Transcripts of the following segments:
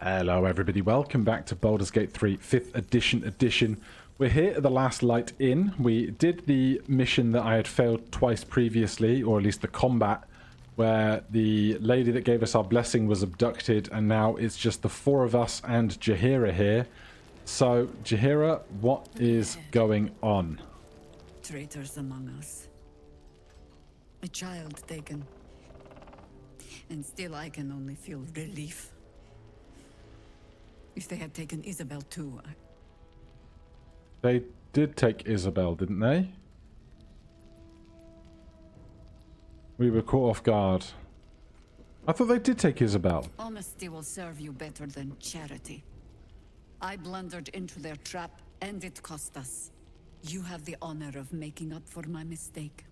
Hello everybody, welcome back to Baldur's Gate 3 5th edition. We're here at the Last Light Inn. We did the mission that I had failed twice previously, or at least the combat, where the lady that gave us our blessing was abducted, and now it's just the four of us and Jaheira here. So, Jaheira, what is going on? Traitors among us. A child taken. And still I can only feel relief. If they had taken Isabel too, They did take Isabel, didn't they? We were caught off guard. I thought they did take Isabel. Honesty will serve you better than charity. I blundered into their trap, and it cost us. You have the honor of making up for my mistake.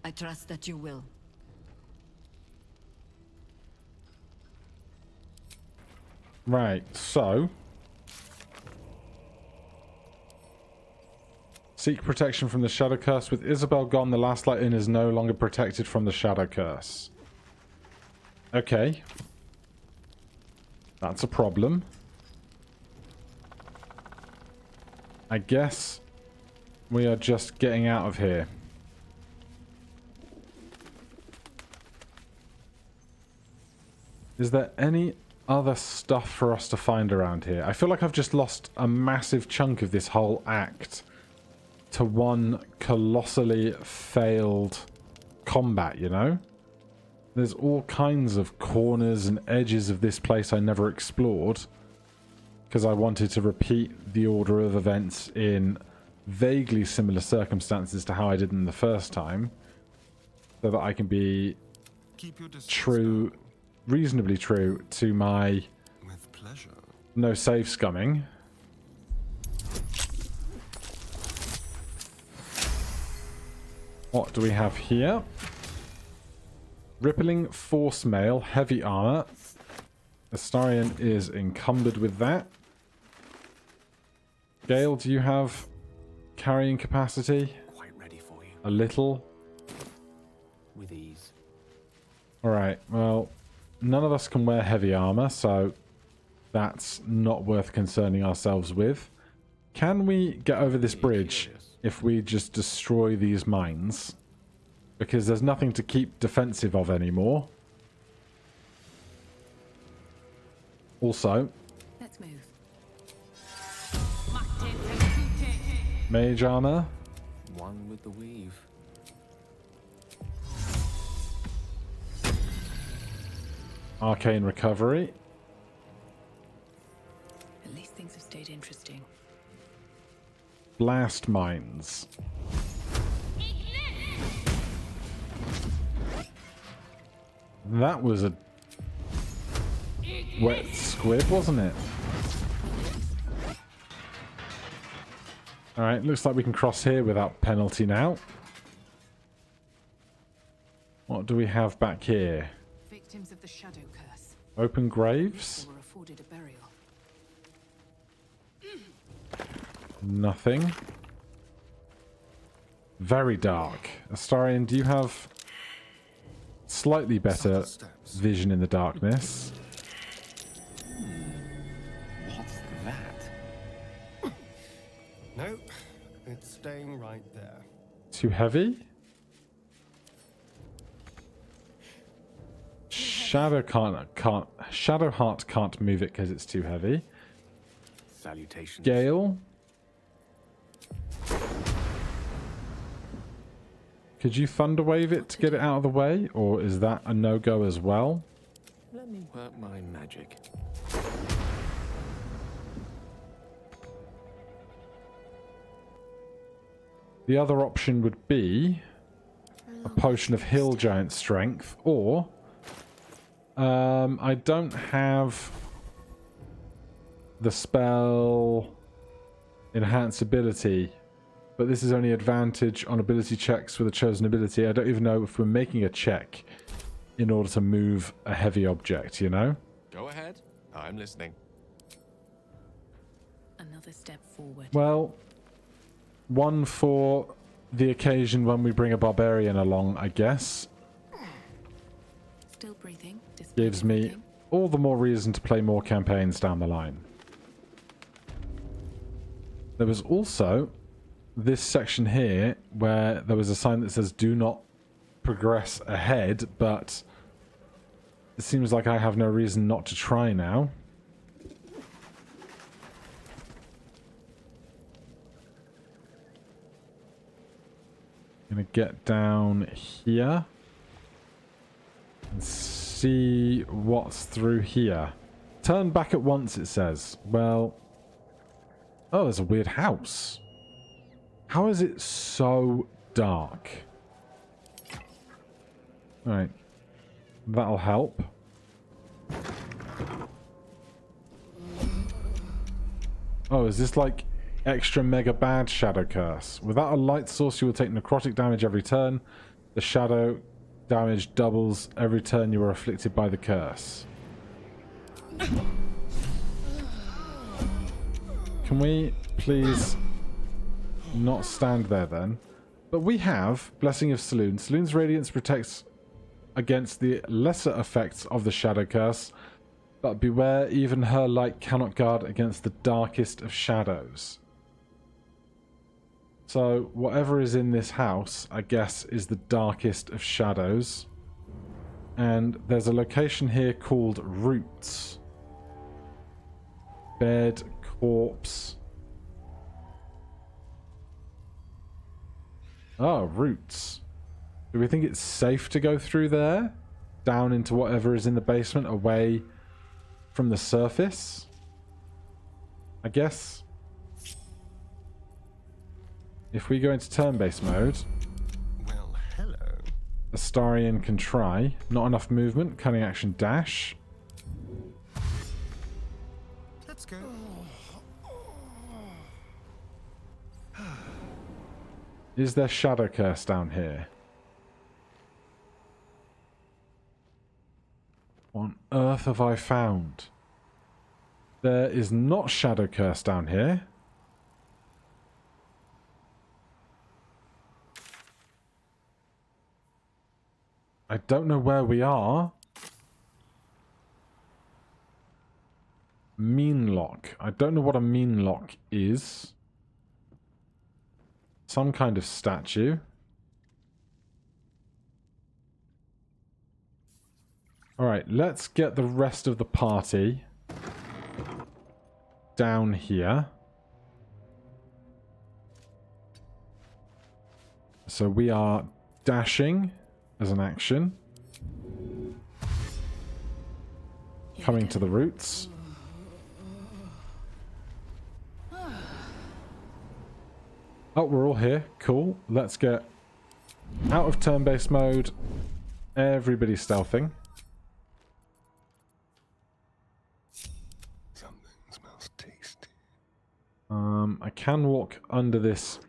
I trust that you will. Right, so... Seek protection from the Shadow Curse. With Isabel gone, the Last Light Inn is no longer protected from the Shadow Curse. Okay. That's a problem. I guess we are just getting out of here. Is there any other stuff for us to find around here? I feel like I've just lost a massive chunk of this whole act to one colossally failed combat, you know? There's all kinds of corners and edges of this place I never explored because I wanted to repeat the order of events in vaguely similar circumstances to how I did in the first time, so that I can be true, reasonably true to my no save scumming. What do we have here? Rippling force mail, heavy armor. Astarion is encumbered with that. Gale, do you have carrying capacity? Quite ready for you. A little. With ease. Alright, well, none of us can wear heavy armor, so that's not worth concerning ourselves with. Can we get over this bridge if we just destroy these mines? Because there's nothing to keep defensive of anymore. Also, let's move. mage armor. One with the weave. Arcane recovery. At least things have stayed interesting. Blast mines. That was a wet squib, wasn't it? Alright, looks like we can cross here without penalty now. What do we have back here? Victims of the Shadow Curse. Open graves? They were afforded a burial. Nothing. Very dark. Astarion, do you have slightly better vision in the darkness? What's that? Nope, it's staying right there. Too heavy? Shadowheart can't move it because it's too heavy. Salutations. Gale? Could you thunderwave it to get it out of the way, or is that a no-go as well? Let me work my magic. The other option would be a potion of hill giant strength, or I don't have the spell enhance ability, but this is only advantage on ability checks with a chosen ability. I don't even know if we're making a check in order to move a heavy object, you know? Go ahead. I'm listening. Another step forward. Well, one for the occasion when we bring a barbarian along, I guess. Still breathing. Gives me all the more reason to play more campaigns down the line. There was also this section here where there was a sign that says do not progress ahead, but it seems like I have no reason not to try now. Gonna get down here and see what's through here. Turn back at once, it says. Well, oh, there's a weird house. How is it so dark? Alright. That'll help. Oh, is this like extra mega bad shadow curse? Without a light source, you will take necrotic damage every turn. The shadow damage doubles every turn you are afflicted by the curse. Can we please not stand there then? But we have Blessing of Saloon. Saloon's radiance protects against the lesser effects of the shadow curse, but beware, even her light cannot guard against the darkest of shadows. So whatever is in this house, I guess, is the darkest of shadows. And there's a location here called Roots. Bed, corpse. Oh, Roots. Do we think it's safe to go through there? Down into whatever is in the basement, away from the surface? I guess. If we go into turn-based mode, Well, hello. Astarion can try. Not enough movement, cunning action dash. Let's go. Is there shadow curse down here? What on earth have I found? There is not shadow curse down here. I don't know where we are. Mean lock. I don't know what a mean lock is. Some kind of statue. Alright, let's get the rest of the party down here. So we are dashing as an action. Coming to the roots. Oh, we're all here. Cool. Let's get out of turn-based mode. Everybody stealthing. Something smells tasty. I can walk under this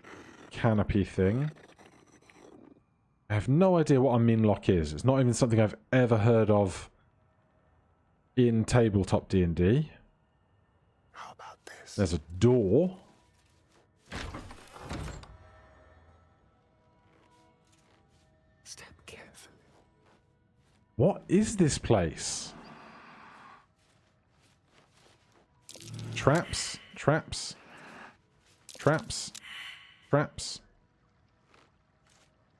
canopy thing. I have no idea what a mean lock is. It's not even something I've ever heard of in tabletop D&D. How about this? There's a door. Step carefully. What is this place? Traps, traps, traps, traps.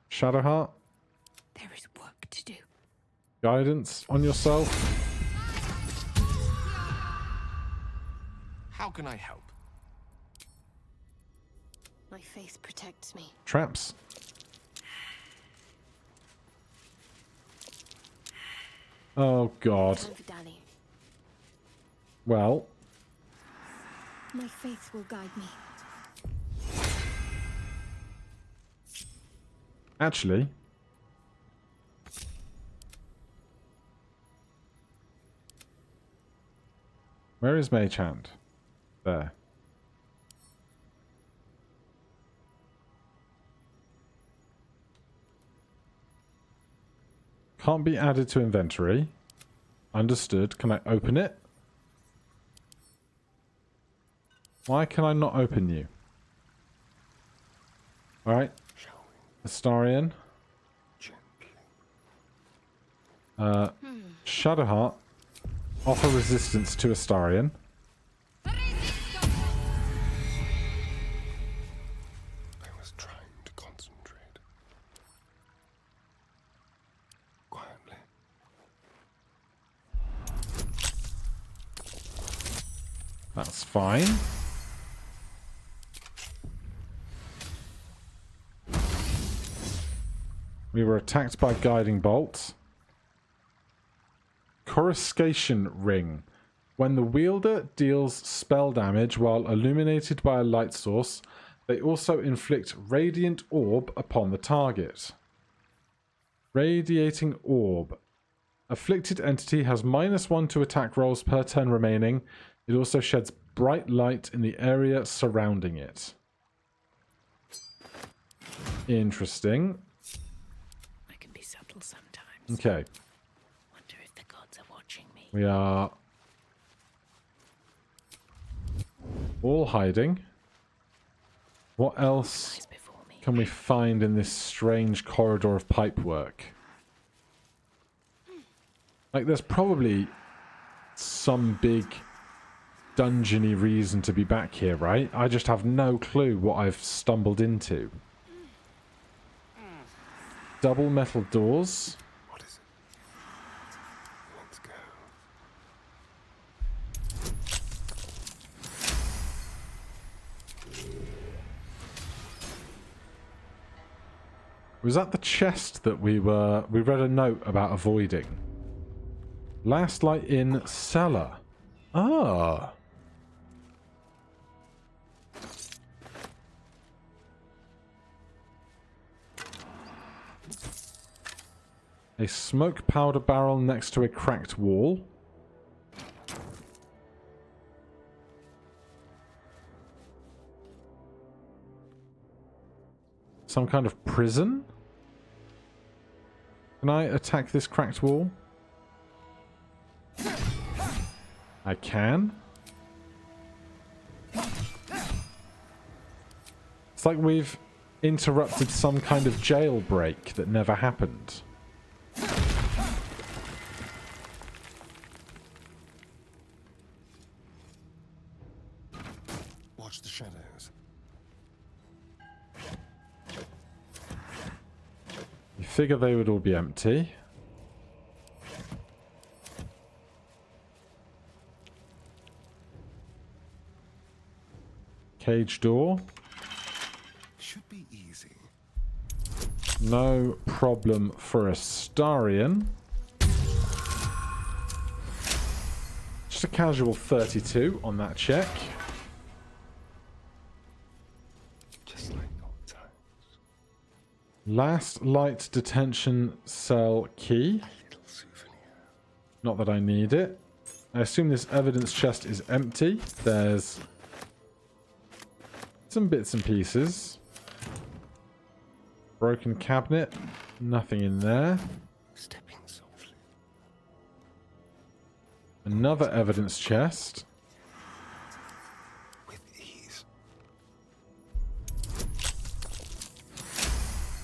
Shadowheart, There is work to do. guidance on yourself. How can I help? My faith protects me. Traps. Oh god. Time for Danny. Well, My faith will guide me. actually, where is Mage Hand? There. Can't be added to inventory. Understood. Can I open it? Why can I not open you? Alright. Shall we? Astarion. Gently. Shadowheart. Offer resistance to Astarion. I was trying to concentrate. Quietly. That's fine. We were attacked by guiding bolts. Coruscation ring. When the wielder deals spell damage while illuminated by a light source, they also inflict radiant orb upon the target. Radiating orb. Afflicted entity has -1 to attack rolls per turn remaining. It also sheds bright light in the area surrounding it. Interesting. I can be subtle sometimes. Okay. Wonder if the gods are watching me. We are all hiding. What else Lies before me. can we find in this strange corridor of pipework? Like, there's probably some big dungeony reason to be back here, right? I just have no clue what I've stumbled into. Double metal doors. What is it? Let's go. Was that the chest that we read a note about avoiding? Last light in cellar. Ah. A smoke powder barrel next to a cracked wall. Some kind of prison? Can I attack this cracked wall? I can. It's like we've interrupted some kind of jailbreak that never happened. Watch the shadows. You figure they would all be empty. Cage door. Should be easy. No problem for Astarion. Just a casual 32 on that check. Just like old times. Last light detention cell key. Little souvenir. Not that I need it. I assume this evidence chest is empty. There's some bits and pieces. Broken cabinet. Nothing in there. Stepping softly. Another evidence chest. With ease.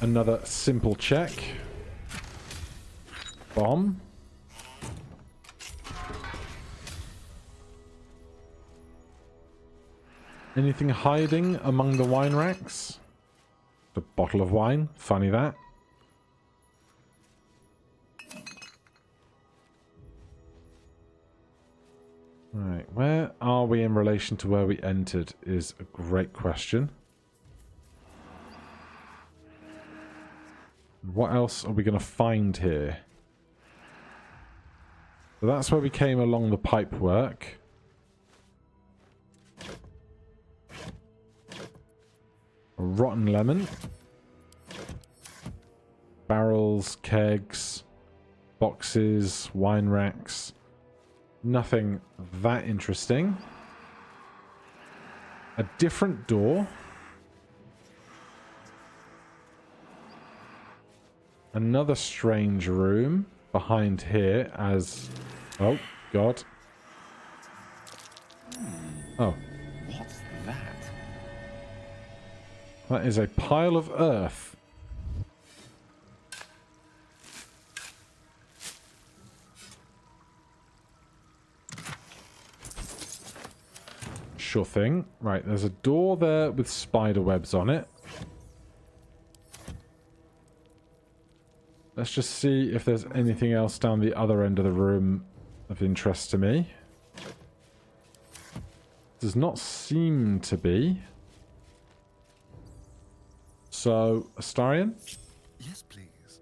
Another simple check. Bomb. Anything hiding among the wine racks? A bottle of wine. Funny that. Right, where are we in relation to where we entered is a great question. What else are we going to find here? So that's where we came along the pipework. A rotten lemon. Barrels, kegs, boxes, wine racks. Nothing that interesting. A different door. Another strange room behind here as... Oh, God. Oh. What's that? That is a pile of earth. Sure thing. Right, there's a door there with spider webs on it. Let's just see if there's anything else down the other end of the room of interest to me. Does not seem to be. So, Astarion? Yes, please.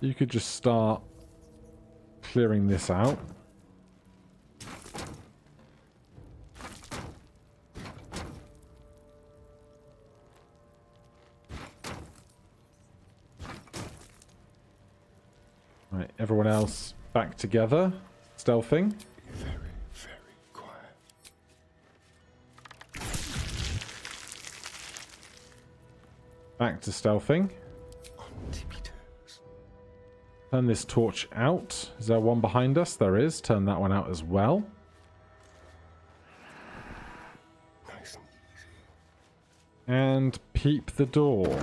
You could just start clearing this out. Right, everyone else back together, stealthing. Very, very quiet. Back to stealthing. On tippy toes. Turn this torch out. Is there one behind us? There is. Turn that one out as well. Nice and easy. And peep the door.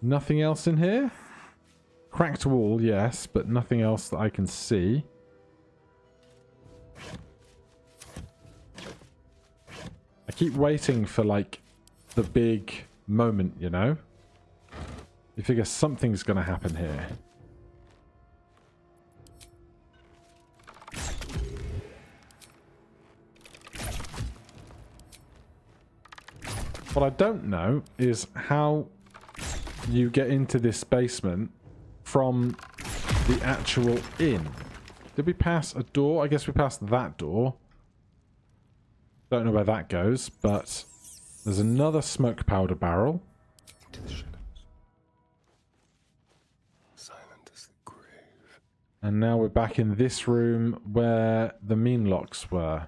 Nothing else in here? Cracked wall, yes, but nothing else that I can see. I keep waiting for, like, the big moment, you know? You figure something's gonna happen here. What I don't know is how you get into this basement from the actual inn. Did we pass a door? I guess we passed that door. Don't know where that goes, but there's another smoke powder barrel. Into the shadows. Silent as the grave. And now we're back in this room where the mean locks were.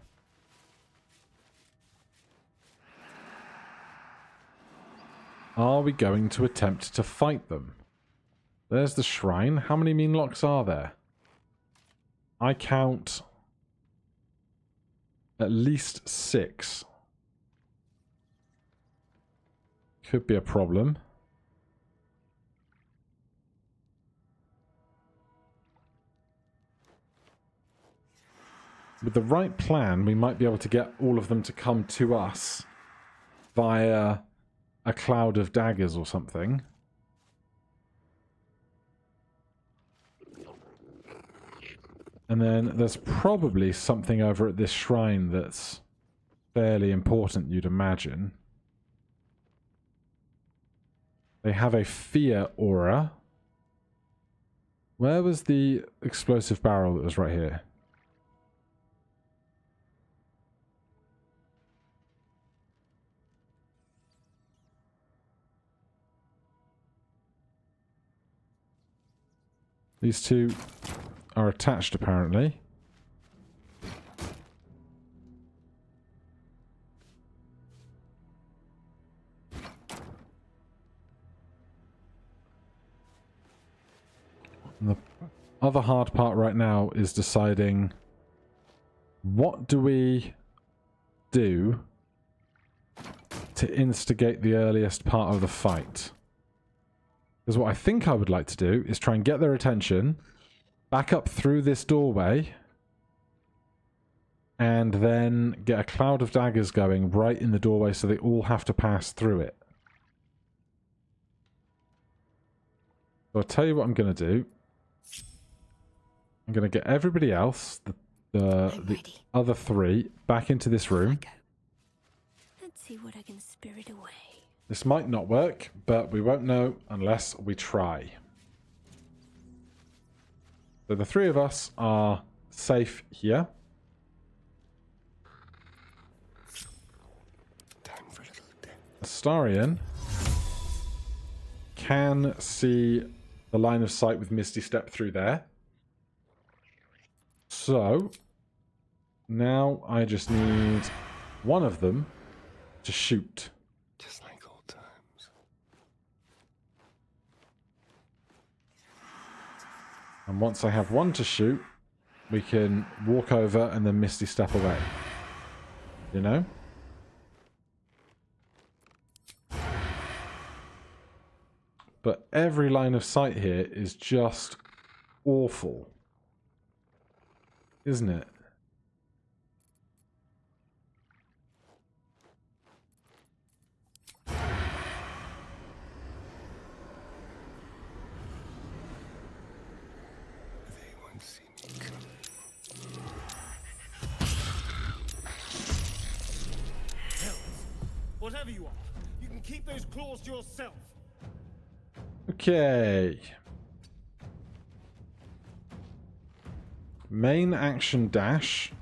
Are we going to attempt to fight them? There's the shrine. How many mean locks are there? I count at least 6. Could be a problem. With the right plan, we might be able to get all of them to come to us via a cloud of daggers or something. And then there's probably something over at this shrine that's fairly important, you'd imagine. They have a fear aura. Where was the explosive barrel that was right here? These two are attached, apparently. And the other hard part right now is deciding what do we do to instigate the earliest part of the fight. Because what I think I would like to do is try and get their attention, back up through this doorway, and then get a cloud of daggers going right in the doorway so they all have to pass through it. So I'll tell you what I'm going to do. I'm going to get everybody else, the other 3, back into this room. Let's see what I can spirit away. This might not work, but we won't know unless we try. So the 3 of us are safe here. Time for a little death. Astarion can see the line of sight with Misty Step through there. So now I just need one of them to shoot. Just like old times. And once I have one to shoot, we can walk over and then Misty Step away. You know? but every line of sight here is just awful. Isn't it? They won't see me coming. Whatever you are, you can keep those claws to yourself. Okay. Main action dash.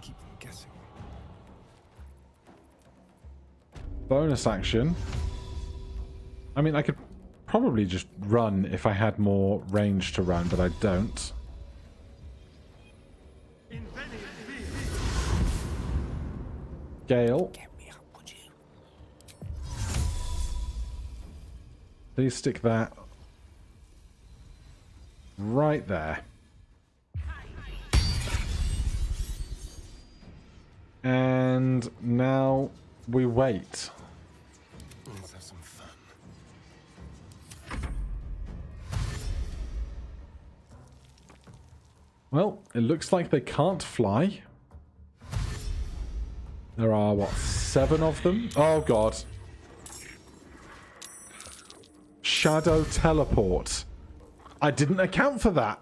Keep them guessing. Bonus action. I mean, I could probably just run if I had more range to run, but I don't. Gale. Get me up, would you? Please stick that right there. And now we wait. Let's have some fun. Well, it looks like they can't fly. There are, what, 7 of them? Oh, God. Shadow teleport. I didn't account for that.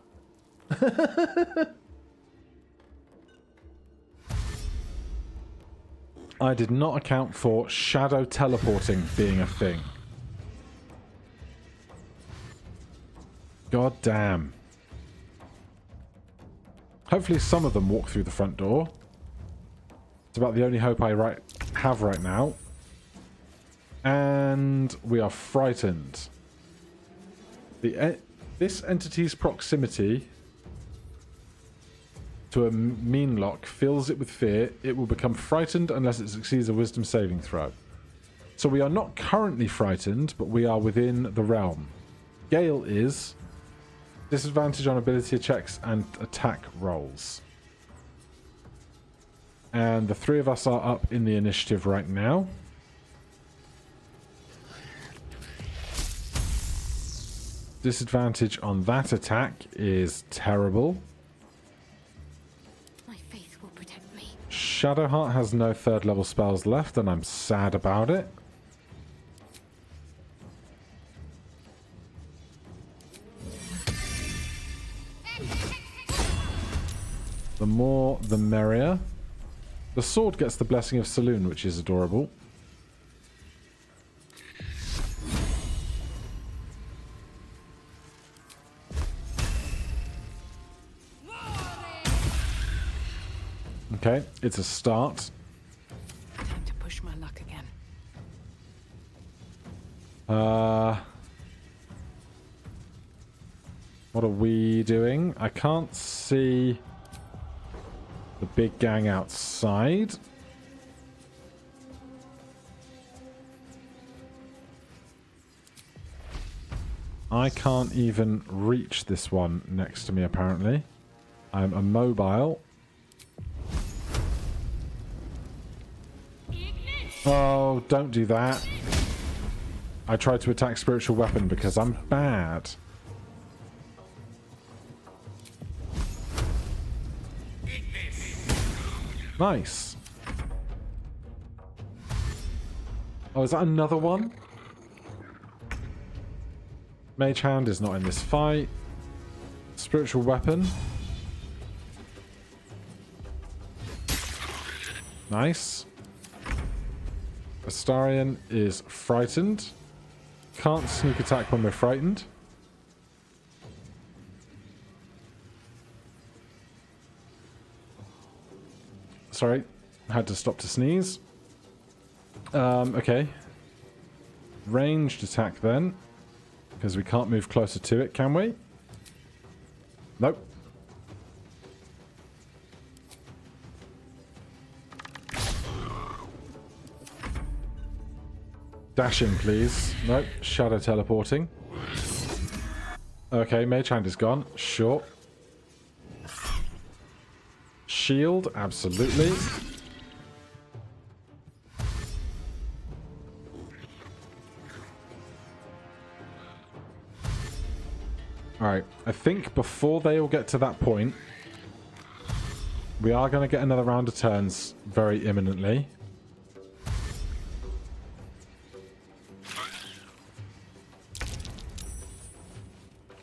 I did not account for shadow teleporting being a thing. God damn. Hopefully some of them walk through the front door. It's about the only hope I have right now. And we are frightened. This entity's proximity to a mean lock fills it with fear. It will become frightened unless it succeeds a wisdom saving throw. So we are not currently frightened, but we are within the realm. Gale is disadvantage on ability checks and attack rolls. And the 3 of us are up in the initiative right now. Disadvantage on that attack is terrible. My faith will protect me. Shadowheart has no 3rd level spells left, and I'm sad about it. The more, the merrier. The sword gets the blessing of Saloon, which is adorable. Okay, it's a start. Time to push my luck again. What are we doing? I can't see the big gang outside. I can't even reach this one next to me, apparently. I'm immobile. Oh, don't do that. I tried to attack spiritual weapon because I'm bad. Nice. Oh, is that another one? Mage Hand is not in this fight. Spiritual weapon. Nice. Astarion is frightened. Can't sneak attack when we're frightened. Sorry, had to stop to sneeze. Okay. Ranged attack then. Because we can't move closer to it, can we? Nope. Dashing, please. Nope. Shadow teleporting. Okay, Mage Hand is gone. Sure. Shield, absolutely. Alright, I think before they all get to that point, we are going to get another round of turns very imminently.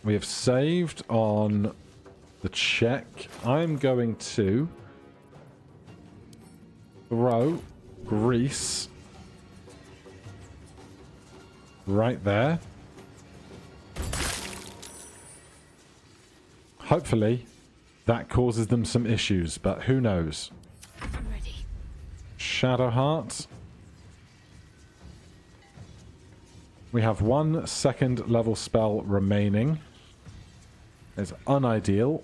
We have saved on the check. I'm going to throw grease right there. Hopefully that causes them some issues, but who knows. I'm ready. Shadow Heart. We have 1 second level spell remaining. It's unideal.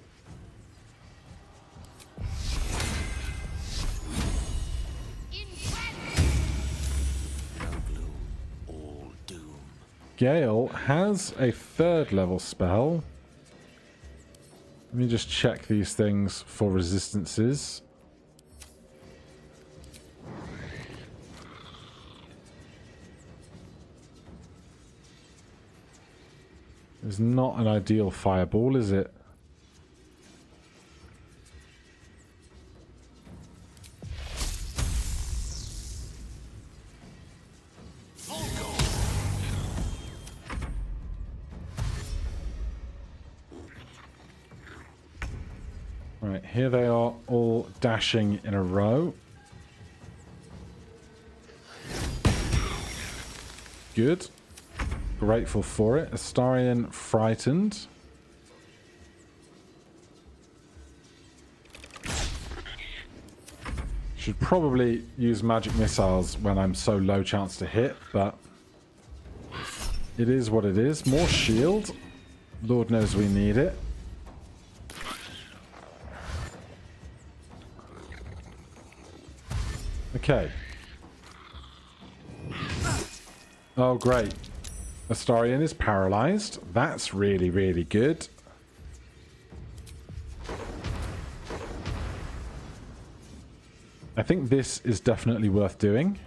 No gloom, all doom. Gale has a 3rd level spell. Let me just check these things for resistances. It's not an ideal fireball, is it? Right, here they are all dashing in a row. Good. Grateful for it. Astarion frightened. Should probably use magic missiles when I'm so low chance to hit, but it is what it is. More shield. Lord knows we need it. Okay. Oh, great. Astarion is paralyzed. That's really, really good. I think this is definitely worth doing.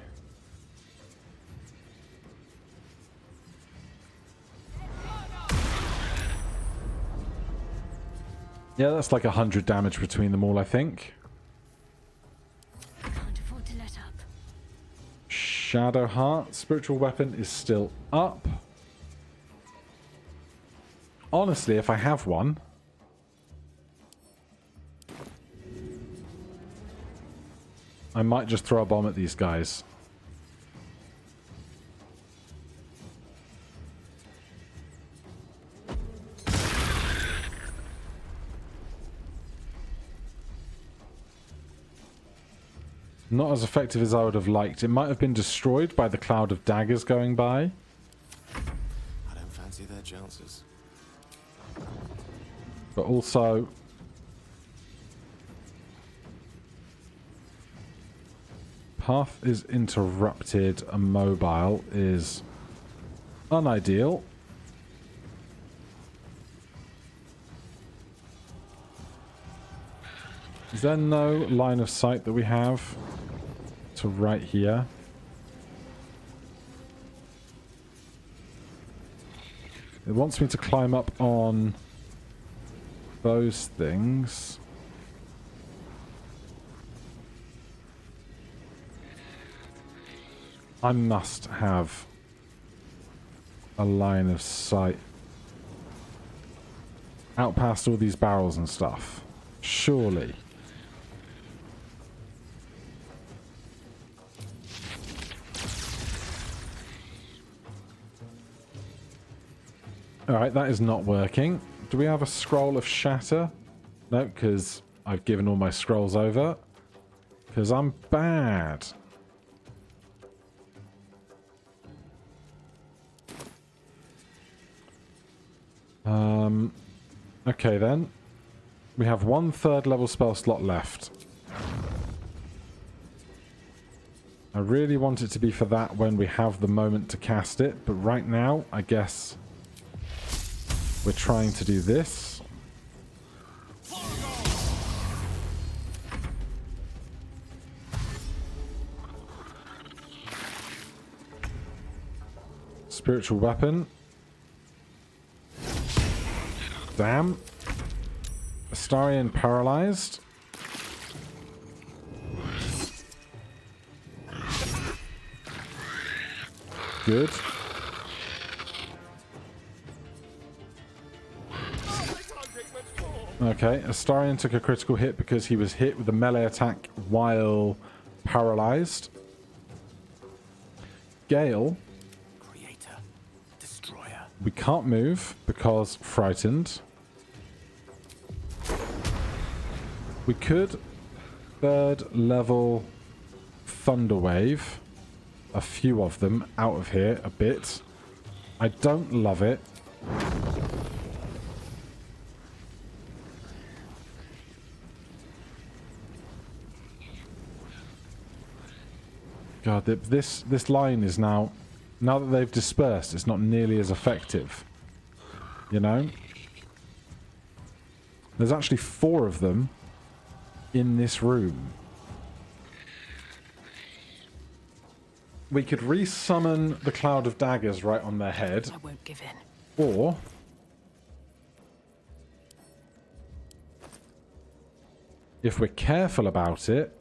Yeah, that's like 100 damage between them all, I think. Can't afford to let up. Shadow Heart. Spiritual weapon is still up. Honestly, if I have one... I might just throw a bomb at these guys. Not as effective as I would have liked. It might have been destroyed by the cloud of daggers going by. I don't fancy their chances. But also... path is interrupted. A mobile is unideal. Is there no line of sight that we have to right here? It wants me to climb up on those things. I must have a line of sight out past all these barrels and stuff. Surely. Alright, that is not working. Do we have a scroll of shatter? No, because I've given all my scrolls over. Because I'm bad. Okay then. We have 1 3rd level spell slot left. I really want it to be for that when we have the moment to cast it, but right now, I guess we're trying to do this. Spiritual weapon. Damn. Astarion paralyzed. Good. Okay, Astarion took a critical hit because he was hit with a melee attack while paralyzed. Gale. Creator. Destroyer. We can't move because frightened. We could third level Thunder Wave a few of them out of here a bit. I don't love it. God, this line is now that they've dispersed, it's not nearly as effective. You know? There's actually 4 of them in this room. We could resummon the Cloud of Daggers right on their head. I won't give in. Or if we're careful about it,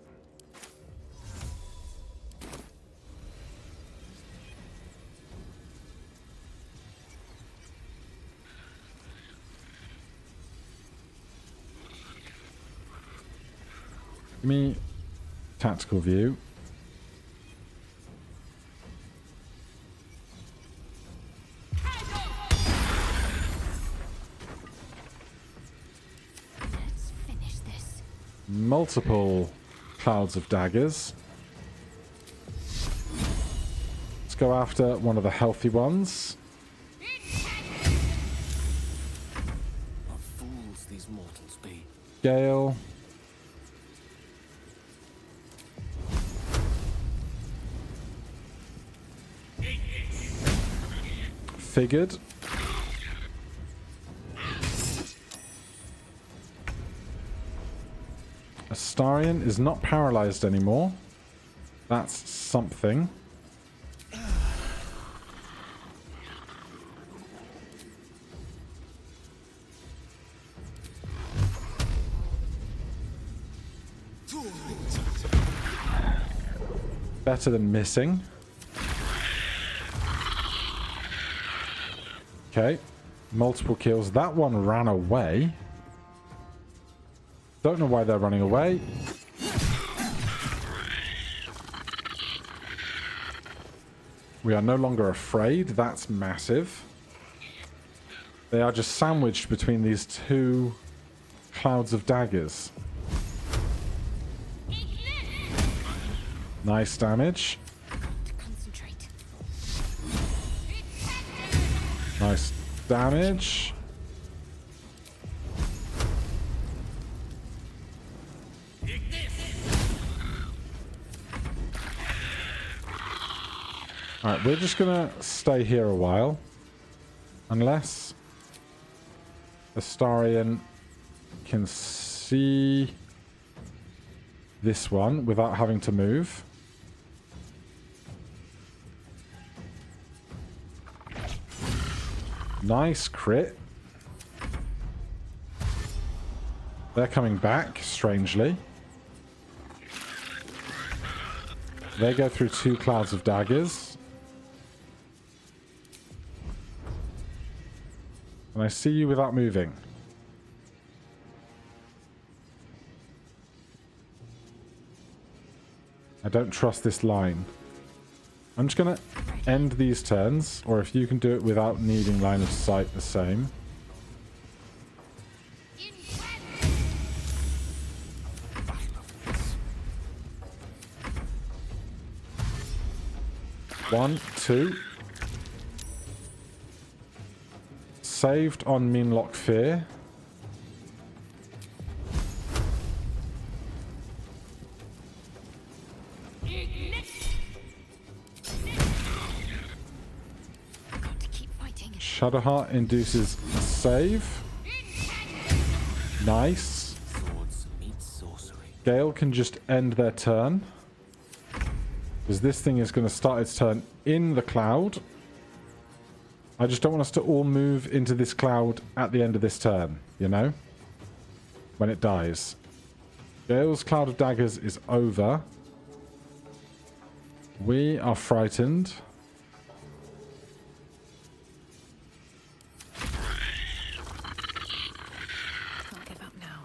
give me tactical view. Let's finish this. Multiple clouds of daggers. Let's go after one of the healthy ones. What fools these mortals be. Gale. Figured. Astarion is not paralyzed anymore. That's something. Better than missing. Okay. Multiple kills. That one ran away. Don't know why they're running away. We are no longer afraid. That's massive. They are just sandwiched between these 2 clouds of daggers. Nice damage. Concentrate. Nice damage. Alright, we're just gonna stay here a while. Unless Astarion can see this one without having to move. Nice crit. They're coming back, strangely. They go through 2 clouds of daggers. And I see you without moving. I don't trust this line. I'm just going to end these turns, or if you can do it without needing line of sight, the same. One, 2. Saved on Meanlock Fear. Got to keep fighting. Shadowheart induces a save. Nice. Swords meet sorcery. Gale can just end their turn. Because this thing is going to start its turn in the cloud. I just don't want us to all move into this cloud at the end of this turn, you know? When it dies. Gale's Cloud of Daggers is over. We are frightened. Can't give up now.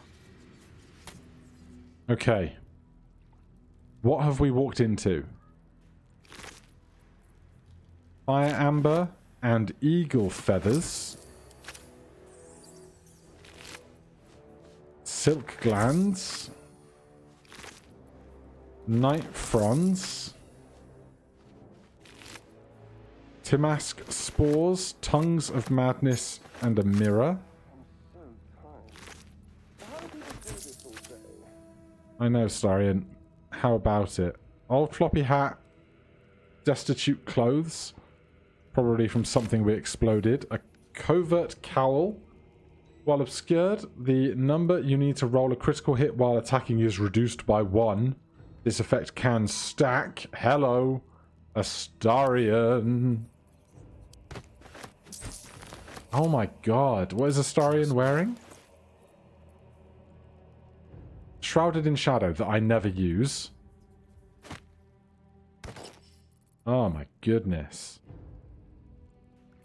Okay. What have we walked into? Fire Amber and Eagle Feathers. Silk Glands. Night Fronds. Timask Spores, Tongues of Madness, and a Mirror. I know, Starion. How about it? Old floppy hat. Destitute clothes. Probably from something we exploded. A covert cowl. While obscured, the number you need to roll a critical hit while attacking is reduced by 1. This effect can stack. Hello. Astarion. Oh my god. What is Astarion wearing? Shrouded in Shadow that I never use. Oh my goodness.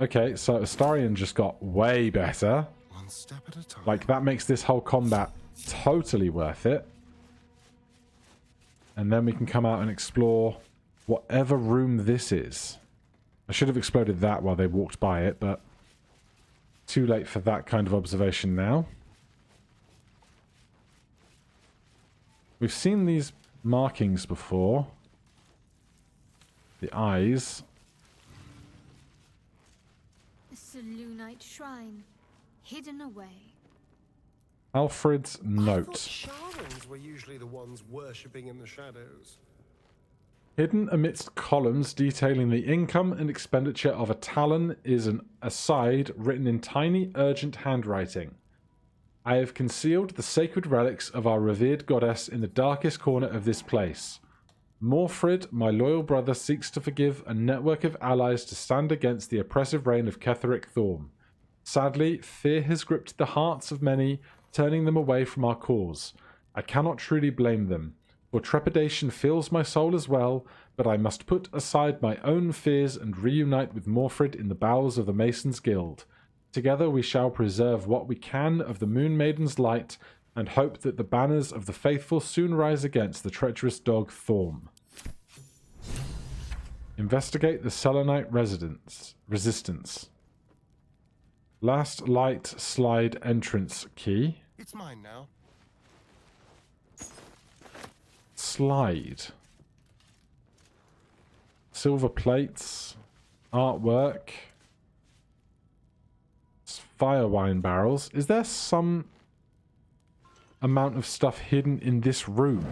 Okay, so Astarion just got way better. One step at a time. Like, that makes this whole combat totally worth it. And then we can come out and explore whatever room this is. I should have exploded that while they walked by it, but too late for that kind of observation now. We've seen these markings before. The eyes. The Selûnite shrine, hidden away. Alfred's I note. thought Sharans were usually the ones worshipping in the shadows. Hidden amidst columns detailing the income and expenditure of a talon is an aside written in tiny, urgent handwriting. I have concealed the sacred relics of our revered goddess in the darkest corner of this place. Morfrid, my loyal brother, seeks to forgive a network of allies to stand against the oppressive reign of Ketheric Thorm. Sadly, fear has gripped the hearts of many, turning them away from our cause. I cannot truly blame them, for trepidation fills my soul as well, but I must put aside my own fears and reunite with Morfrid in the bowels of the Masons' Guild. Together we shall preserve what we can of the Moon Maiden's light, and hope that the banners of the faithful soon rise against the treacherous dog Thorm. Investigate the Selenite resistance. Last light slide entrance key. It's mine now. Slide. Silver plates. Artwork. Fire wine barrels. Is there some amount of stuff hidden in this room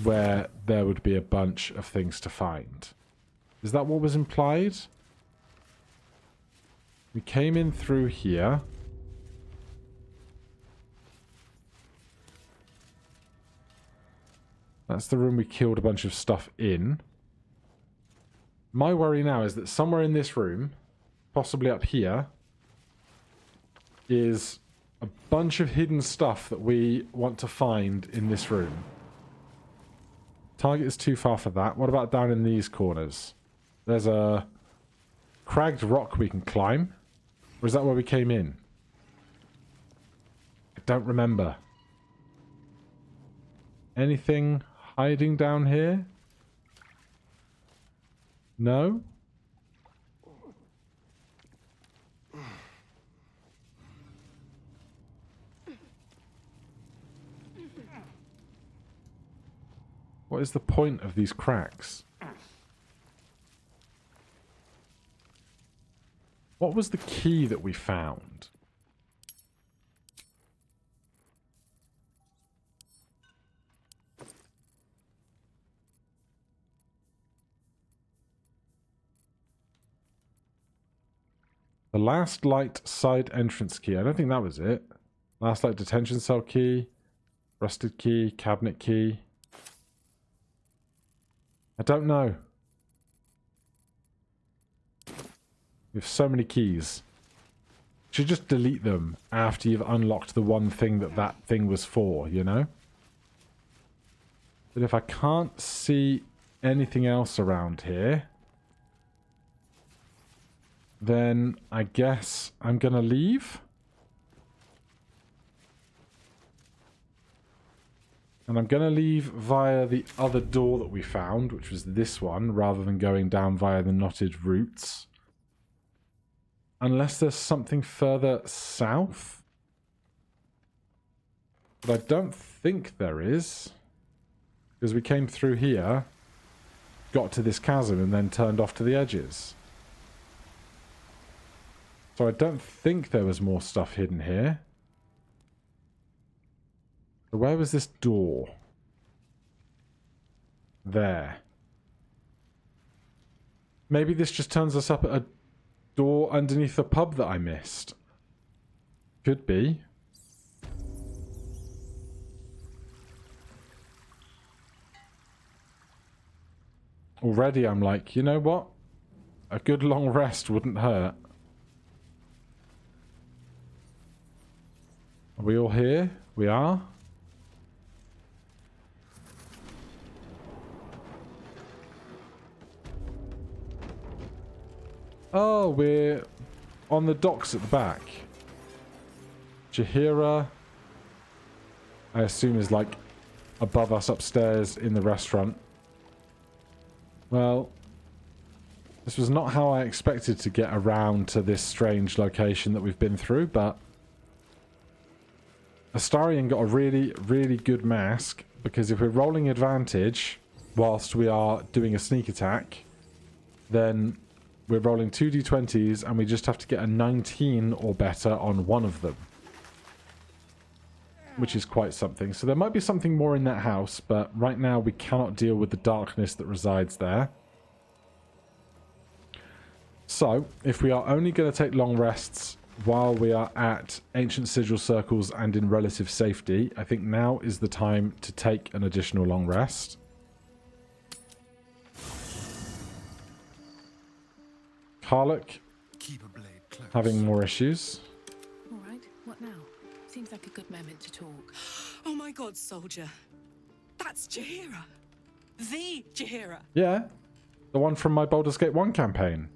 where there would be a bunch of things to find? Is that what was implied? We came in through here. That's the room we killed a bunch of stuff in. My worry now is that somewhere in this room, possibly up here, is a bunch of hidden stuff that we want to find in this room. Target is too far for that. What about down in these corners? There's a cragged rock we can climb. Or is that where we came in? I don't remember. Anything hiding down here? No? What is the point of these cracks? What was the key that we found? The last light side entrance key. I don't think that was it. Last light detention cell key. Rusted key. Cabinet key. I don't know. We have so many keys. You should just delete them after you've unlocked the one thing that thing was for, you know? But if I can't see anything else around here, then I guess I'm going to leave. And I'm going to leave via the other door that we found, which was this one, rather than going down via the knotted routes. Unless there's something further south. But I don't think there is. Because we came through here, got to this chasm, and then turned off to the edges. So I don't think there was more stuff hidden here. So where was this door? There. Maybe this just turns us up at a door underneath the pub that I missed. Could be. Already I'm like, you know what? A good long rest wouldn't hurt. Are we all here? We are? Oh, we're on the docks at the back. Jaheira, I assume, is like above us upstairs in the restaurant. Well, this was not how I expected to get around to this strange location that we've been through, but Astarion got a really, really good mask, because if we're rolling advantage whilst we are doing a sneak attack, then we're rolling 2d20s and we just have to get a 19 or better on one of them. Which is quite something. So there might be something more in that house, but right now we cannot deal with the darkness that resides there. So, if we are only going to take long rests while we are at Ancient Sigil Circles and in relative safety, I think now is the time to take an additional long rest. Harlock, having more issues. All right, what now? Seems like a good moment to talk. Oh my god, soldier. That's Jaheira. The Jaheira. Yeah, the one from my Baldur's Gate 1 campaign.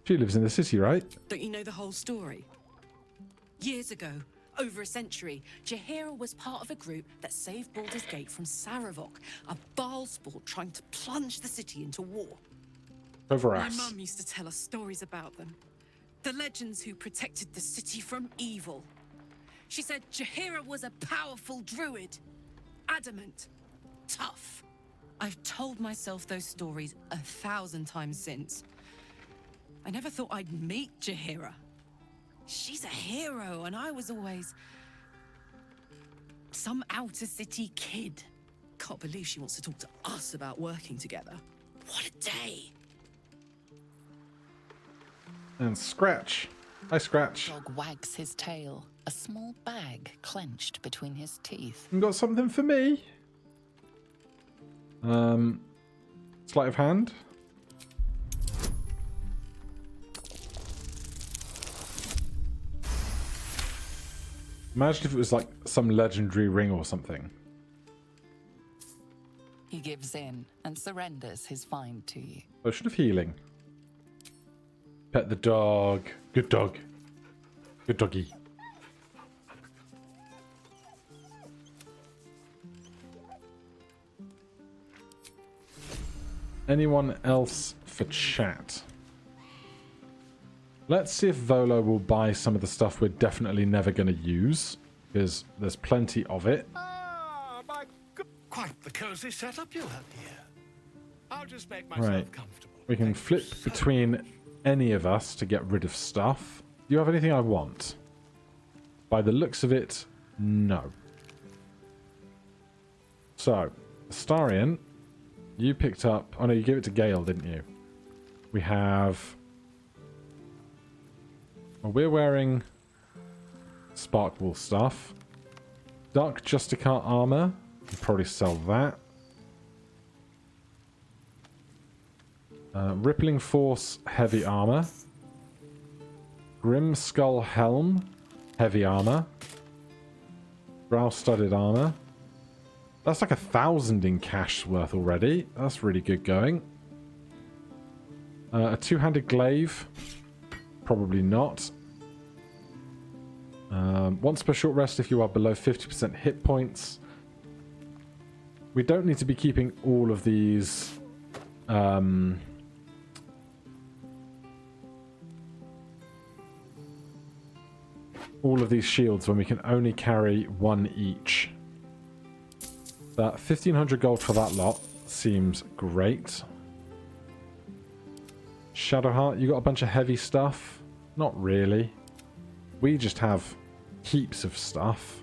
She lives in the city, right? Don't you know the whole story? Years ago, over a century, Jaheira was part of a group that saved Baldur's Gate from Saravok, a Baal sport trying to plunge the city into war. Over My us. mum used to tell us stories about them. The legends who protected the city from evil. She said Jaheira was a powerful druid. Adamant. Tough. I've told myself those stories 1,000 times since. I never thought I'd meet Jaheira. She's a hero, and I was always some outer city kid. Can't believe she wants to talk to us about working together. What a day! And Scratch. Hi, Scratch. Dog wags his tail, a small bag clenched between his teeth. You got something for me? Sleight of hand. Imagine if it was like some legendary ring or something. He gives in and surrenders his find to you. Potion of healing. Pet the dog. Good dog. Good doggy. Anyone else for chat? Let's see if Volo will buy some of the stuff we're definitely never going to use, because there's plenty of it. Ah, my good. Quite the cozy setup you have here. I'll just make myself comfortable. We can flip between any of us to get rid of stuff. Do you have anything I want? By the looks of it, no. So, Astarion, you picked up... Oh no, you gave it to Gale, didn't you? We have... Well, we're wearing Sparkwool stuff. Dark Justicar armor. We'll probably sell that. Rippling Force heavy armor. Grim Skull Helm. Heavy armor. Brow-studded armor. That's like 1,000 in cash worth already. That's really good going. A two-handed glaive. Probably not. Once per short rest if you are below 50% hit points. We don't need to be keeping all of these... all of these shields when we can only carry one each. That 1,500 gold for that lot seems great. Shadowheart, you got a bunch of heavy stuff? Not really. We just have heaps of stuff.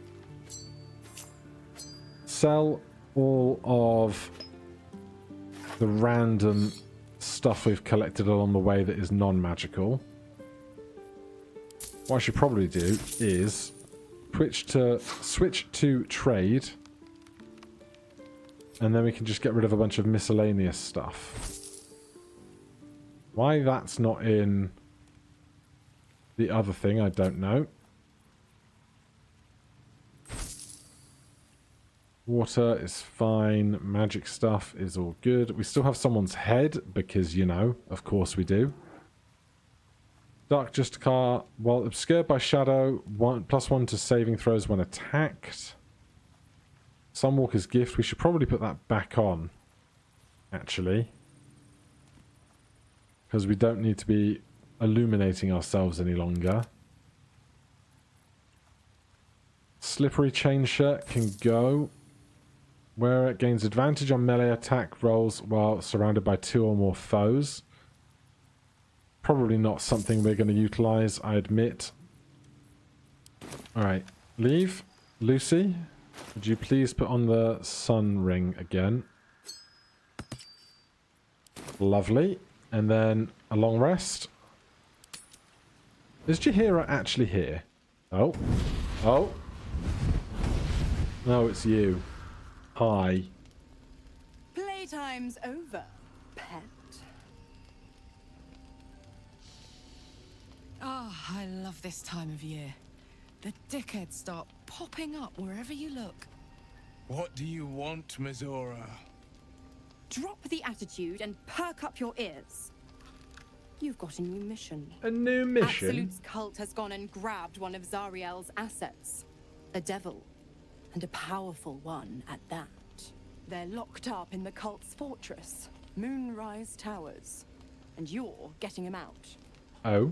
Sell all of the random stuff we've collected along the way that is non-magical. What I should probably do is switch to trade, and then we can just get rid of a bunch of miscellaneous stuff. Why that's not in the other thing, I don't know. Water is fine. Magic stuff is all good. We still have someone's head because, you know, of course we do. Dark Justicar, while obscured by shadow, +1 to saving throws when attacked. Sunwalker's Gift, we should probably put that back on, actually. Because we don't need to be illuminating ourselves any longer. Slippery Chain Shirt can go. Where it gains advantage on melee attack rolls while surrounded by 2 or more foes. Probably not something we're going to utilize, I admit. Alright, leave. Lucy, would you please put on the sun ring again? Lovely. And then a long rest. Is Jaheira actually here? Oh. Oh. No, it's you. Hi. Playtime's over, pet. Oh, I love this time of year. The dickheads start popping up wherever you look. What do you want, Mizora? Drop the attitude and perk up your ears. You've got a new mission. A new mission? Absolute's cult has gone and grabbed one of Zariel's assets. A devil. And a powerful one at that. They're locked up in the cult's fortress, Moonrise Towers. And you're getting him out. Oh.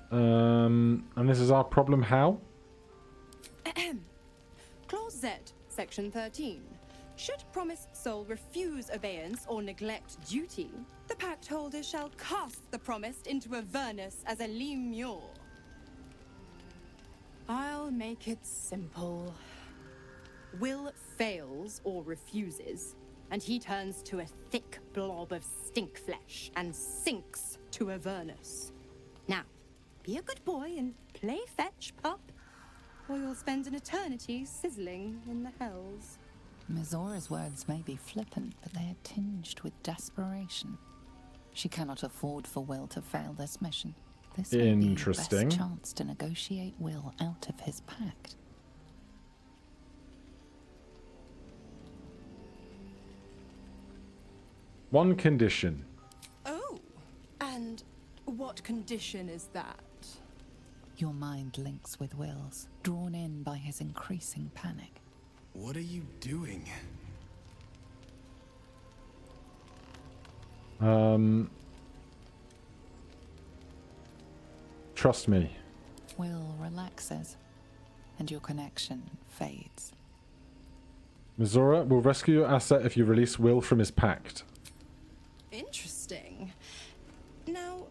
And this is our problem, how? Clause Z, Section 13. Should promised soul refuse obeyance or neglect duty, the pact holder shall cast the promised into Avernus as a lemure. I'll make it simple. Will fails or refuses, and he turns to a thick blob of stink flesh and sinks to Avernus. Now, be a good boy and play fetch, pup, or you'll spend an eternity sizzling in the hells. Mizora's words may be flippant, but they are tinged with desperation. She cannot afford for Will to fail this mission. This may be the best chance to negotiate Will out of his pact. One condition. Oh, and what condition is that? Your mind links with Will's, drawn in by his increasing panic. What are you doing? Trust me. Will relaxes, and your connection fades. Mizora will rescue your asset if you release Will from his pact. Interesting. Now,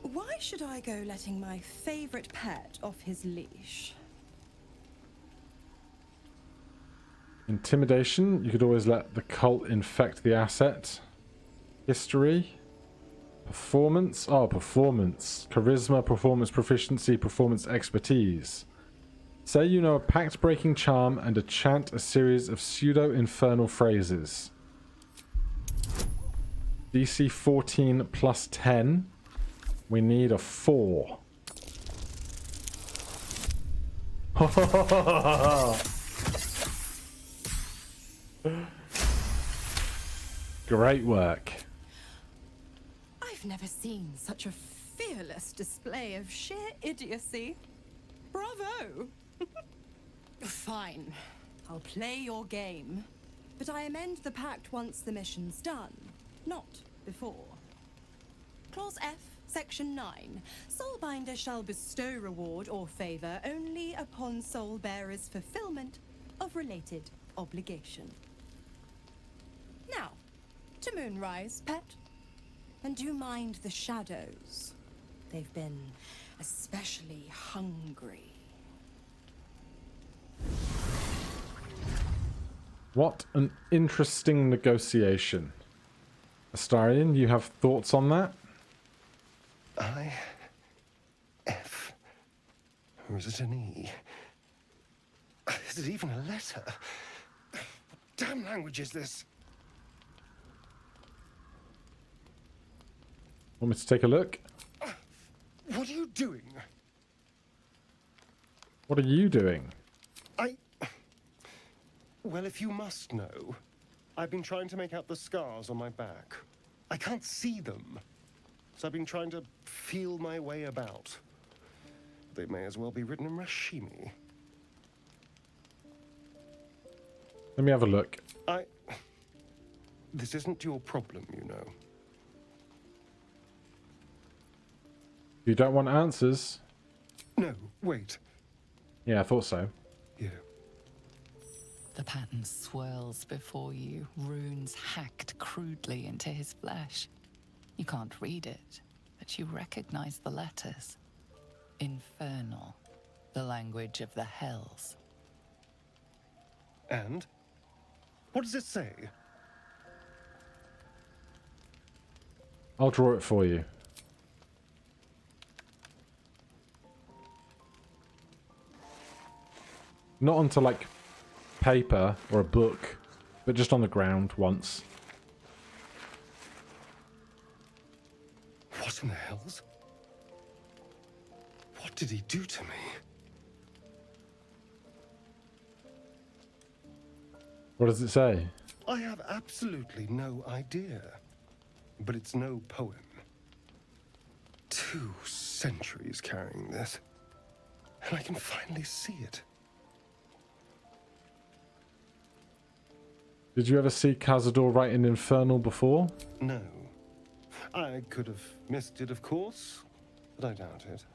why should I go letting my favorite pet off his leash? Intimidation. You could always let the cult infect the asset. History. Performance. Oh, performance. Charisma, performance proficiency, performance expertise. Say you know a pact-breaking charm and chant a series of pseudo-infernal phrases. DC 14 plus 10. We need a 4. Great work. I've never seen such a fearless display of sheer idiocy. Bravo! Fine. I'll play your game. But I amend the pact once the mission's done, not before. Clause F, Section 9. Soulbinder shall bestow reward or favor only upon soul bearer's fulfillment of related obligation. Now, to Moonrise, pet. And do mind the shadows. They've been especially hungry. What an interesting negotiation. Astarion, you have thoughts on that? F. Or is it an E? Is it even a letter? What damn language is this? Want me to take a look? What are you doing? What are you doing? Well, if you must know, I've been trying to make out the scars on my back. I can't see them. So I've been trying to feel my way about. They may as well be written in Rashimi. Let me have a look. This isn't your problem, you know. You don't want answers? No, wait. Yeah, I thought so. Yeah. The pattern swirls before you, runes hacked crudely into his flesh. You can't read it, but you recognize the letters. Infernal, the language of the hells. And? What does it say? I'll draw it for you. Not onto, like, paper or a book, but just on the ground once. What in the hells? What did he do to me? What does it say? I have absolutely no idea. But it's no poem. 2 centuries carrying this. And I can finally see it. Did you ever see Cazador write in Infernal before? No. I could have missed it, of course, but I doubt it.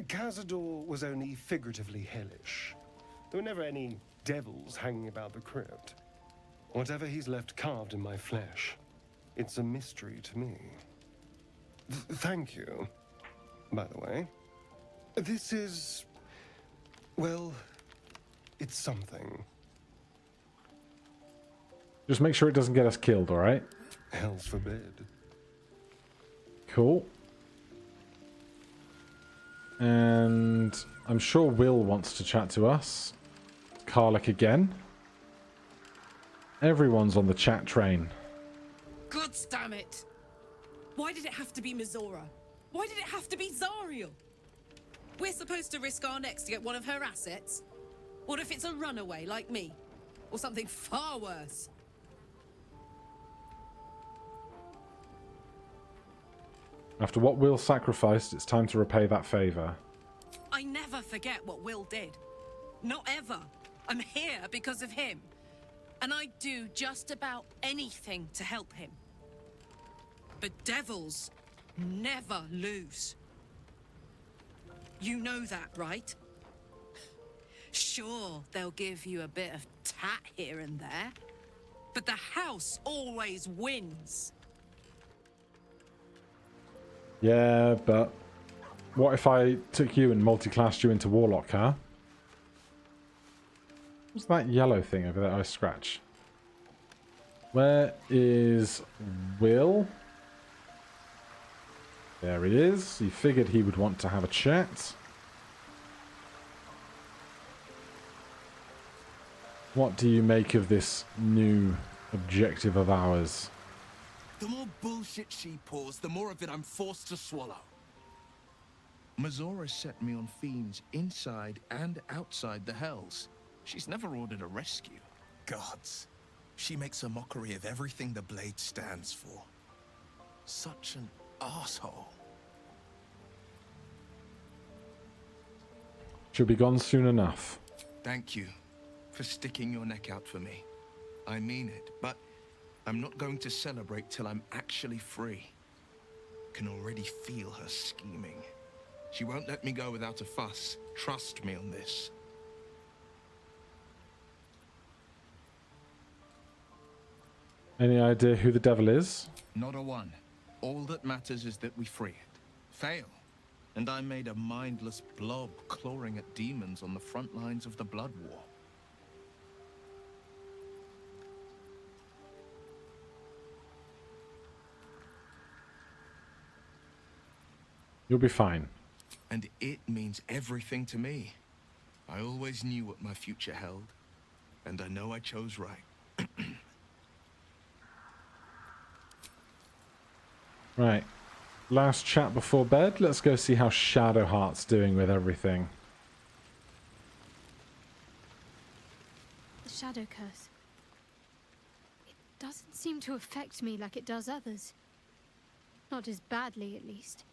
Cazador was only figuratively hellish. There were never any devils hanging about the crypt. Whatever he's left carved in my flesh, it's a mystery to me. Thank you, by the way. This is... well, it's something. Just make sure it doesn't get us killed, alright? Hells forbid. Cool. And I'm sure Will wants to chat to us. Karlach again. Everyone's on the chat train. God damn it! Why did it have to be Mizora? Why did it have to be Zariel? We're supposed to risk our necks to get one of her assets? What if it's a runaway like me? Or something far worse? After what Will sacrificed, it's time to repay that favor. I never forget what Will did. Not ever. I'm here because of him. And I'd do just about anything to help him. But devils never lose. You know that, right? Sure, they'll give you a bit of tat here and there. But the house always wins. Yeah, but what if I took you and multi-classed you into Warlock, huh? What's that yellow thing over there I scratch? Where is Will? There he is. He figured he would want to have a chat. What do you make of this new objective of ours? The more bullshit she pours, the more of it I'm forced to swallow. Mazora set me on fiends inside and outside the Hells. She's never ordered a rescue. Gods. She makes a mockery of everything the Blade stands for. Such an asshole. She'll be gone soon enough. Thank you for sticking your neck out for me. I mean it, but I'm not going to celebrate till I'm actually free. Can already feel her scheming. She won't let me go without a fuss. Trust me on this. Any idea who the devil is? Not a one. All that matters is that we free it. Fail, and I'm made a mindless blob clawing at demons on the front lines of the Blood War. You'll be fine. And it means everything to me. I always knew what my future held, and I know I chose right. Right. Last chat before bed. Let's go see how Shadowheart's doing with everything. The shadow curse. It doesn't seem to affect me like it does others. Not as badly, at least.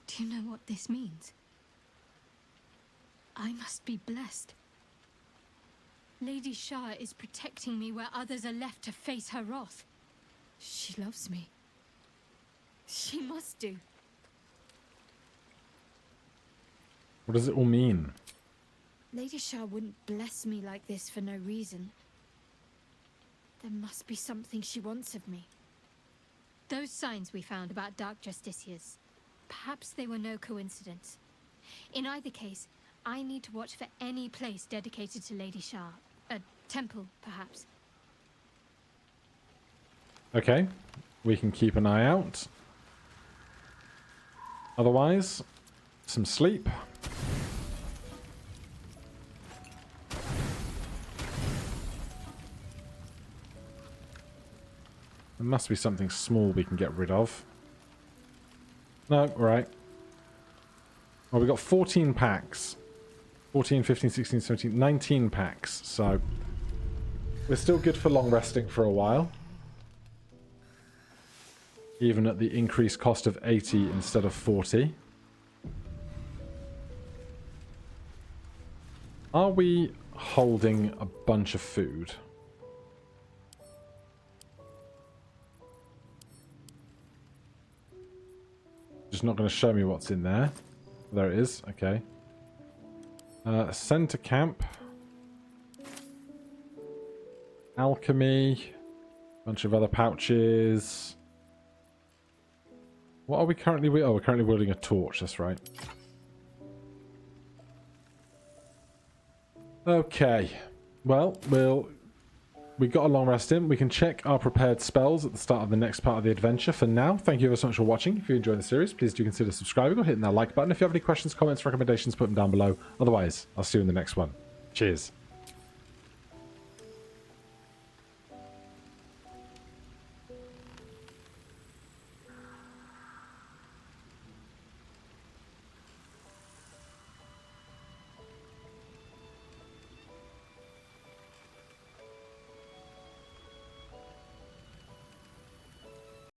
Do you know what this means? I must be blessed. Lady Shah is protecting me where others are left to face her wrath. She loves me. She must do. What does it all mean? Lady Shah wouldn't bless me like this for no reason. There must be something she wants of me. Those signs we found about Dark Justiciars, perhaps they were no coincidence. In either case, I need to watch for any place dedicated to Lady Shah. A temple, perhaps. Okay. We can keep an eye out. Otherwise, some sleep. There must be something small we can get rid of. No, right. Well, we got 14 packs. 14, 15, 16, 17, 19 packs. So, we're still good for long resting for a while. Even at the increased cost of 80 instead of 40. Are we holding a bunch of food? Just not going to show me what's in there. There it is. Okay. Center camp. Alchemy. Bunch of other pouches. What are we currently... Oh, we're currently wielding a torch. That's right. Okay. Well, we got a long rest in. We can check our prepared spells at the start of the next part of the adventure. For now, thank you ever so much for watching. If you enjoyed the series, please do consider subscribing or hitting that like button. If you have any questions, comments, recommendations, put them down below. Otherwise, I'll see you in the next one. Cheers.